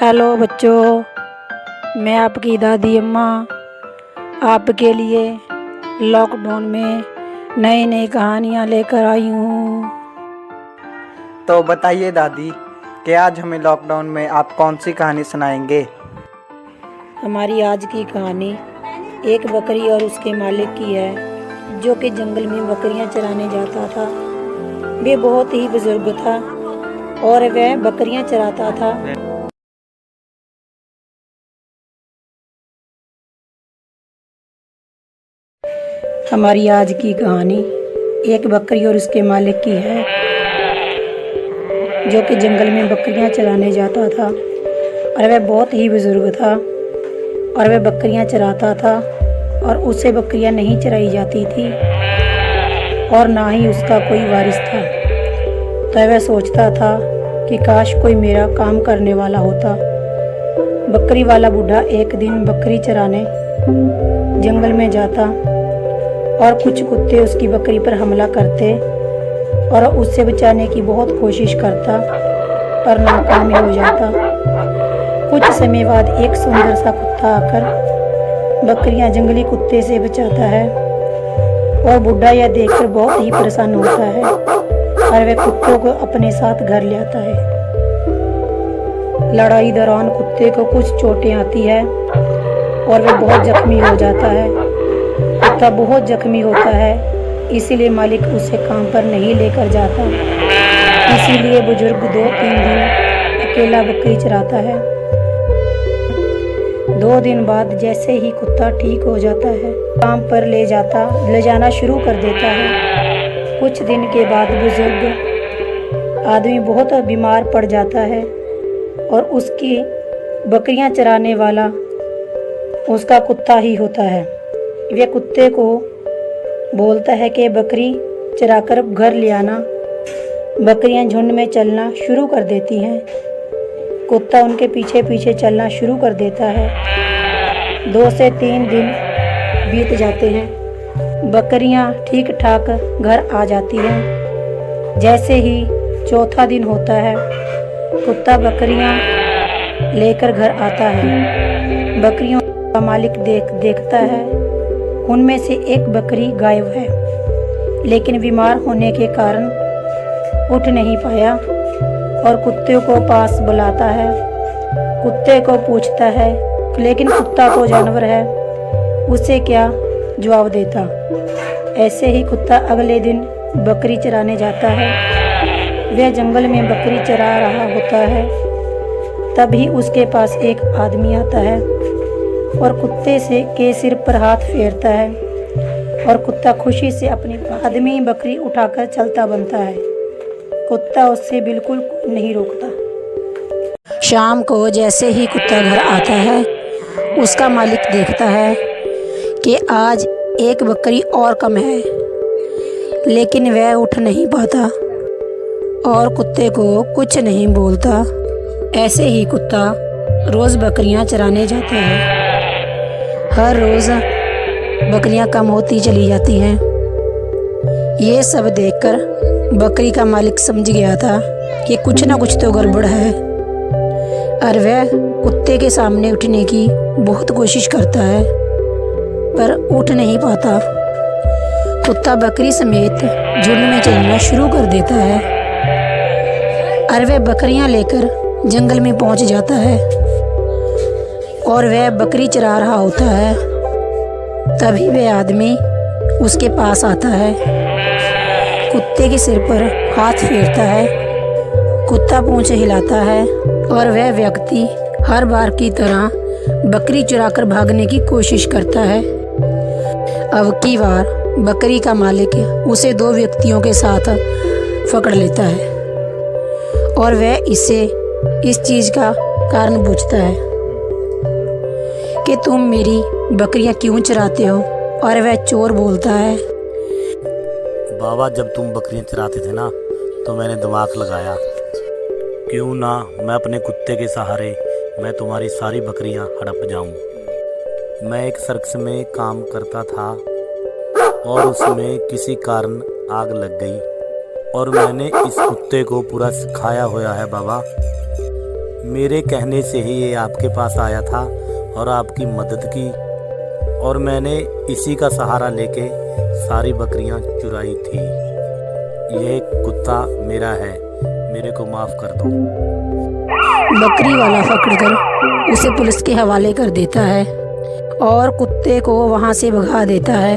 Hello बच्चों, मैं आपकी दादी अम्मा आपके लिए लॉकडाउन में नई नई कहानियाँ लेकर आई हूँ। तो बताइए दादी कि आज हमें लॉकडाउन में आप कौन सी कहानी सुनाएंगे। हमारी आज की कहानी एक बकरी और उसके मालिक की है, जो कि जंगल में बकरियां चराने जाता था। वे बहुत ही बुजुर्ग था और वह बकरियां चराता था। हमारी आज की कहानी एक बकरी और उसके मालिक की है, जो कि जंगल में बकरियां चराने जाता था और वह बहुत ही बुजुर्ग था और वह बकरियां चराता था और उससे बकरियां नहीं चराई जाती थी और ना ही उसका कोई वारिस था। तो वह सोचता था कि काश कोई मेरा काम करने वाला होता। बकरी वाला बूढ़ा एक दिन बकरी चराने जंगल में जाता और कुछ कुत्ते उसकी बकरी पर हमला करते और उससे बचाने की बहुत कोशिश करता, पर नाकाम हो जाता। कुछ समय बाद एक सुंदर सा कुत्ता आकर बकरियां जंगली कुत्ते से बचाता है और बुढ़ा यह देखकर बहुत ही परेशान होता है और वह कुत्तों को अपने साथ घर ले आता है। लड़ाई दौरान कुत्ते को कुछ चोटें आती है और वह बहुत जख्मी हो जाता है। कुत्ता बहुत जख्मी होता है, इसीलिए मालिक उसे काम पर नहीं लेकर जाता। इसीलिए बुजुर्ग 2-3 दिन अकेला बकरी चराता है। 2 दिन बाद जैसे ही कुत्ता ठीक हो जाता है, काम पर ले जाना शुरू कर देता है। कुछ दिन के बाद बुजुर्ग आदमी बहुत बीमार पड़ जाता है और उसकी बकरियां चराने वाला उसका कुत्ता ही होता है। वह कुत्ते को बोलता है कि बकरी चराकर घर ले आना। बकरियां झुंड में चलना शुरू कर देती हैं। कुत्ता उनके पीछे पीछे चलना शुरू कर देता है। 2 से 3 दिन बीत जाते हैं। बकरियां ठीक ठाक घर आ जाती हैं। जैसे ही चौथा दिन होता है, कुत्ता बकरियां लेकर घर आता है। बकरियों का मालिक देखता है, उनमें से एक बकरी गायब है, लेकिन बीमार होने के कारण उठ नहीं पाया और कुत्ते को पास बुलाता है। कुत्ते को पूछता है, लेकिन कुत्ता तो जानवर है, उसे क्या जवाब देता। ऐसे ही कुत्ता अगले दिन बकरी चराने जाता है। वह जंगल में बकरी चरा रहा होता है। तभी उसके पास एक आदमी आता है और कुत्ते के सिर पर हाथ फेरता है और कुत्ता खुशी से अपनी आदमी बकरी उठाकर चलता बनता है। कुत्ता उससे बिल्कुल नहीं रोकता। शाम को जैसे ही कुत्ता घर आता है, उसका मालिक देखता है कि आज एक बकरी और कम है, लेकिन वह उठ नहीं पाता और कुत्ते को कुछ नहीं बोलता। ऐसे ही कुत्ता रोज़ बकरियां चराने जाता है। हर रोज़ बकरियां कम होती चली जाती हैं। ये सब देखकर बकरी का मालिक समझ गया था कि कुछ ना कुछ तो गड़बड़ है और वह कुत्ते के सामने उठने की बहुत कोशिश करता है, पर उठ नहीं पाता। कुत्ता बकरी समेत झुंड में चलना शुरू कर देता है और वह बकरियां लेकर जंगल में पहुंच जाता है और वह बकरी चरा रहा होता है। तभी वह आदमी उसके पास आता है, कुत्ते के सिर पर हाथ फेरता है। कुत्ता पूंछ हिलाता है और वह व्यक्ति हर बार की तरह बकरी चुराकर भागने की कोशिश करता है। अब की बार बकरी का मालिक उसे 2 व्यक्तियों के साथ पकड़ लेता है और वह इसे इस चीज़ का कारण पूछता है कि तुम मेरी बकरियां क्यों चराते हो, और वह चोर बोलता है, बाबा जब तुम बकरियां चराते थे ना, तो मैंने दिमाग लगाया, क्यों ना मैं अपने कुत्ते के सहारे मैं तुम्हारी सारी बकरियां हड़प जाऊं। मैं एक सर्कस में काम करता था और उसमें किसी कारण आग लग गई और मैंने इस कुत्ते को पूरा सिखाया हुआ है बाबा मेरे कहने से ही ये आपके पास आया था और आपकी मदद की, और मैंने इसी का सहारा लेके सारी बकरियां चुराई थी। ये कुत्ता मेरा है, मेरे को माफ़ कर दो। बकरी वाला पकड़कर उसे पुलिस के हवाले कर देता है और कुत्ते को वहां से भगा देता है।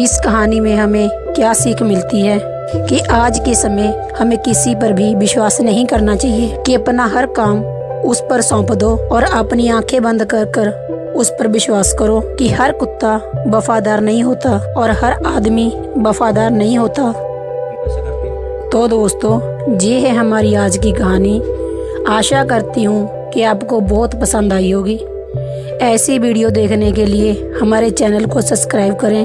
इस कहानी में हमें क्या सीख मिलती है कि आज के समय हमें किसी पर भी विश्वास नहीं करना चाहिए, कि अपना हर काम उस पर सौंप दो और अपनी आंखें बंद कर कर उस पर विश्वास करो कि हर कुत्ता वफादार नहीं होता और हर आदमी वफादार नहीं होता। तो दोस्तों, ये है हमारी आज की कहानी। आशा करती हूँ कि आपको बहुत पसंद आई होगी। ऐसी वीडियो देखने के लिए हमारे चैनल को सब्सक्राइब करें